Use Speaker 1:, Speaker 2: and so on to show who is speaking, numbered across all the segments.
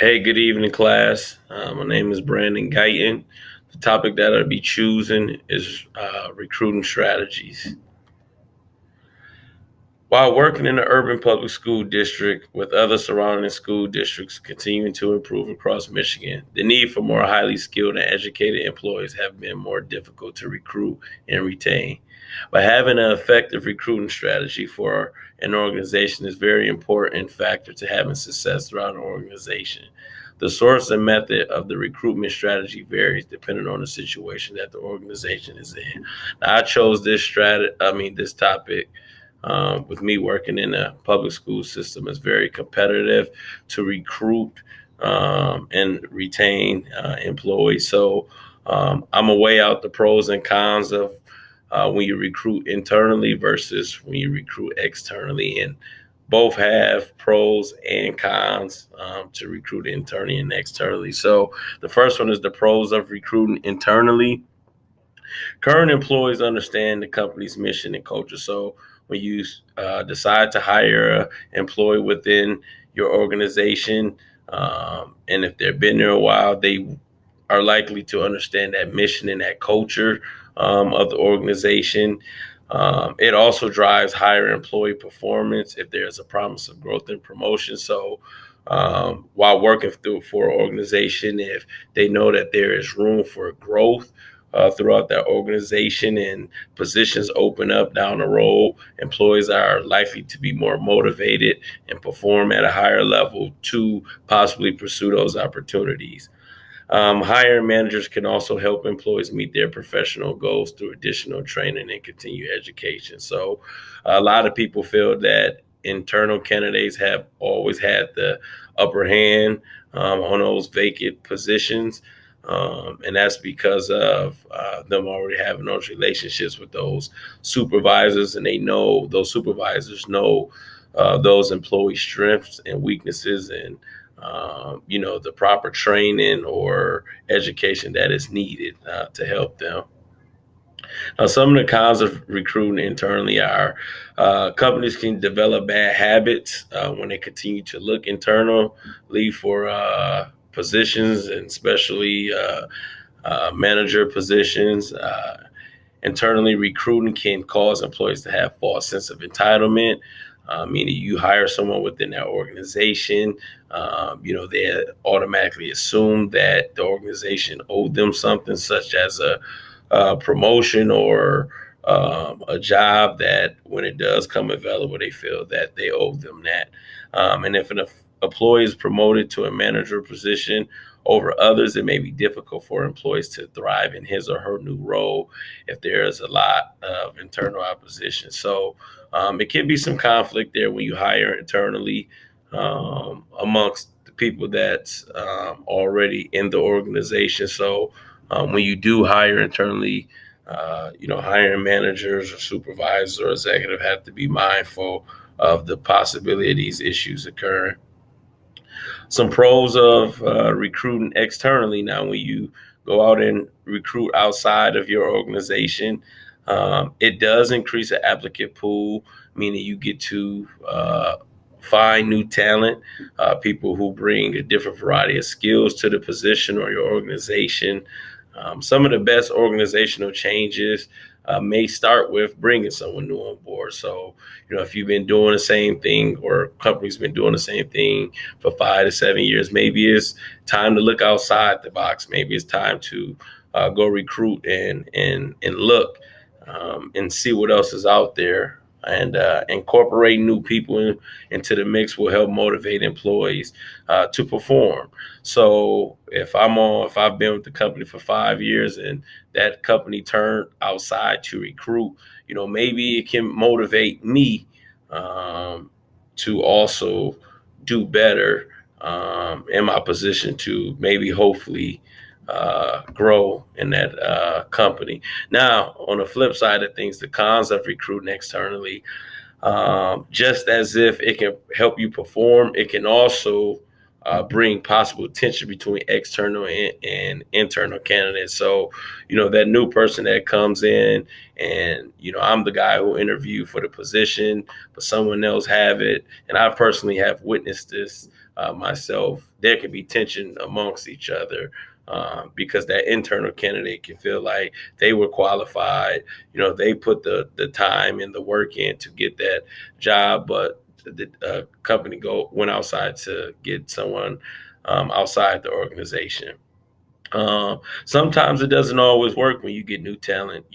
Speaker 1: Hey, good evening, class. My name is Brandon Guyton. The topic that I'll be choosing is recruiting strategies. While working in the urban public school district with other surrounding school districts continuing to improve across Michigan, the need for more highly skilled and educated employees have been more difficult to recruit and retain. But having an effective recruiting strategy for an organization is a very important factor to having success throughout an organization. The source and method of the recruitment strategy varies depending on the situation that the organization is in. Now, I chose this topic with me working in a public school system. It's very competitive to recruit and retain employees. So I'm gonna weigh out the pros and cons of when you recruit internally versus when you recruit externally, and both have pros and cons to recruit internally and externally. So the first one is the pros of recruiting internally. Current employees understand the company's mission and culture. So when you decide to hire an employee within your organization, and if they've been there a while, they are likely to understand that mission and that culture of the organization. It also drives higher employee performance if there's a promise of growth and promotion. So, while working for an organization, if they know that there is room for growth throughout that organization and positions open up down the road, employees are likely to be more motivated and perform at a higher level to possibly pursue those opportunities. Hiring managers can also help employees meet their professional goals through additional training and continued education. So, a lot of people feel that internal candidates have always had the upper hand on those vacant positions. And that's because of them already having those relationships with those supervisors, and they know those supervisors know those employee strengths and weaknesses, and the proper training or education that is needed to help them. Now, some of the cons of recruiting internally are companies can develop bad habits when they continue to look internally for positions, and especially manager positions. Internally, recruiting can cause employees to have false sense of entitlement, meaning you hire someone within that organization. They automatically assume that the organization owed them something, such as a promotion or a job that, when it does come available, they feel that they owe them that. And if an employee is promoted to a manager position over others, it may be difficult for employees to thrive in his or her new role if there is a lot of internal opposition. So it can be some conflict there when you hire internally amongst the people that's already in the organization. So when you do hire internally, hiring managers or supervisors or executive have to be mindful of the possibility of these issues occurring. Some pros of recruiting externally. Now, when you go out and recruit outside of your organization, it does increase the applicant pool, meaning you get to find new talent, people who bring a different variety of skills to the position or your organization. Some of the best organizational changes may start with bringing someone new on board. So, if you've been doing the same thing, or company's been doing the same thing for 5 to 7 years, maybe it's time to look outside the box. Maybe it's time to go recruit and look and see what else is out there. And incorporating new people into the mix will help motivate employees to perform. So if I've been with the company for 5 years and that company turned outside to recruit, maybe it can motivate me to also do better in my position to maybe hopefully grow in that company. Now, on the flip side of things, the cons of recruiting externally, just as if it can help you perform, it can also bring possible tension between external and internal candidates. So, that new person that comes in, and I'm the guy who interviewed for the position, but someone else have it, and I personally have witnessed this myself, there can be tension amongst each other. Because that internal candidate can feel like they were qualified, they put the time and the work in to get that job, but the company went outside to get someone outside the organization. Sometimes it doesn't always work when you get new talent.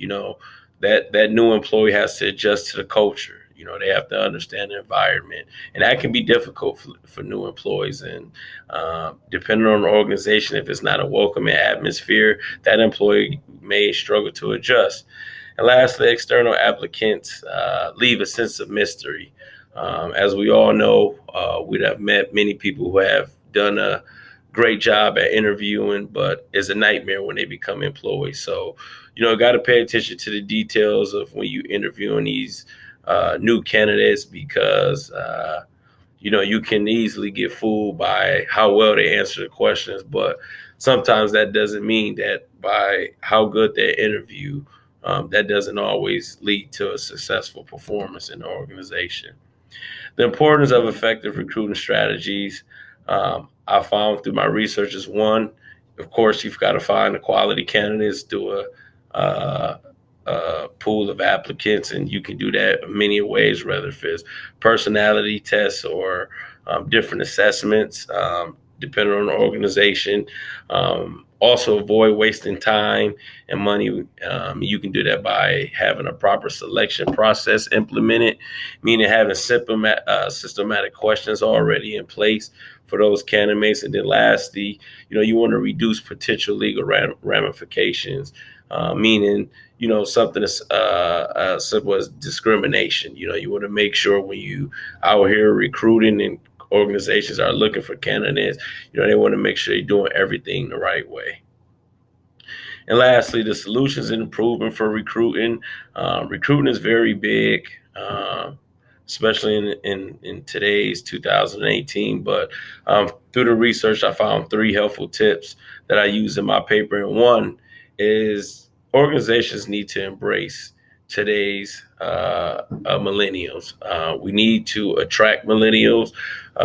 Speaker 1: That new employee has to adjust to the culture. They have to understand the environment, and that can be difficult for new employees. And depending on the organization, if it's not a welcoming atmosphere, that employee may struggle to adjust. And lastly, external applicants leave a sense of mystery. As we all know, we have met many people who have done a great job at interviewing, but it's a nightmare when they become employees. So, got to pay attention to the details of when you interviewing these new candidates, because you can easily get fooled by how well they answer the questions. But sometimes that doesn't mean that by how good they interview, that doesn't always lead to a successful performance in the organization. The importance of effective recruiting strategies, I found through my research, is one, of course, you've got to find the quality candidates, do a pool of applicants, and you can do that in many ways, whether if it's personality tests or different assessments, depending on the organization. Also, avoid wasting time and money. You can do that by having a proper selection process implemented, meaning having systematic questions already in place for those candidates. And then lastly, you want to reduce potential legal ramifications, meaning, something as simple as discrimination. You want to make sure when you out here recruiting and organizations are looking for candidates, they want to make sure you're doing everything the right way. And lastly, the solutions and improvement for recruiting. Recruiting is very big, especially in today's 2018. But through the research, I found 3 helpful tips that I use in my paper. And one is organizations need to embrace today's millennials. We need to attract millennials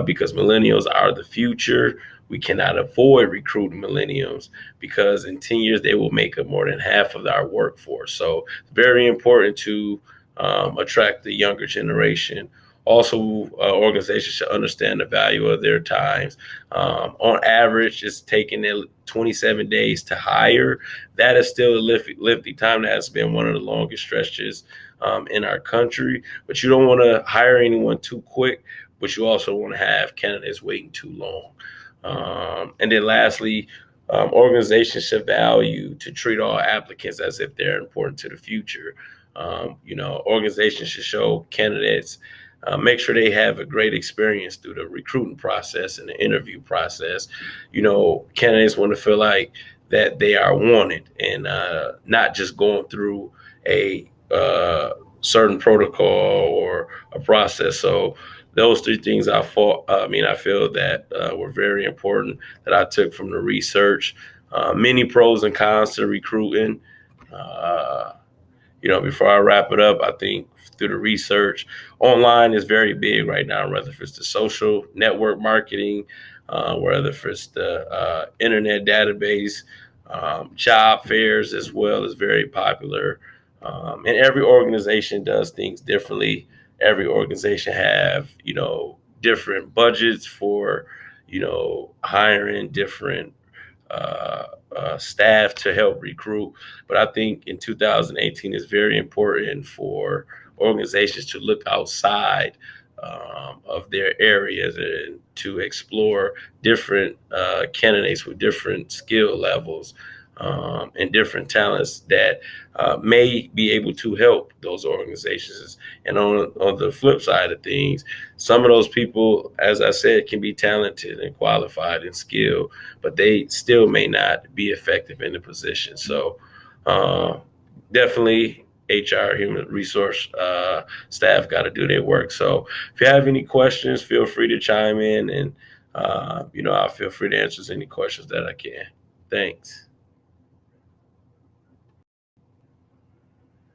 Speaker 1: because millennials are the future. We cannot avoid recruiting millennials because in 10 years they will make up more than half of our workforce. So it's very important to attract the younger generation. Also, organizations should understand the value of their times. On average, it's taking them 27 days to hire. That is still a lengthy time. That has been one of the longest stretches in our country. But you don't want to hire anyone too quick, but you also want to have candidates waiting too long. And then lastly, organizations should value to treat all applicants as if they're important to the future. Organizations should show candidates, make sure they have a great experience through the recruiting process and the interview process. Candidates want to feel like that they are wanted and not just going through a certain protocol or a process. So those 3 things I feel that were very important that I took from the research. Many pros and cons to recruiting. Uh, Before I wrap it up, I think through the research, online is very big right now, whether if it's the social network marketing, whether if it's the internet database, job fairs as well is very popular. And every organization does things differently. Every organization have, different budgets for, hiring different staff to help recruit. But I think in 2018, it's very important for organizations to look outside of their areas and to explore different candidates with different skill levels and different talents that may be able to help those organizations. And on the flip side of things, some of those people, as I said, can be talented and qualified and skilled, but they still may not be effective in the position. So uh, definitely HR, human resource staff got to do their work. So if you have any questions, feel free to chime in, and I'll feel free to answer any questions that I can. Thanks.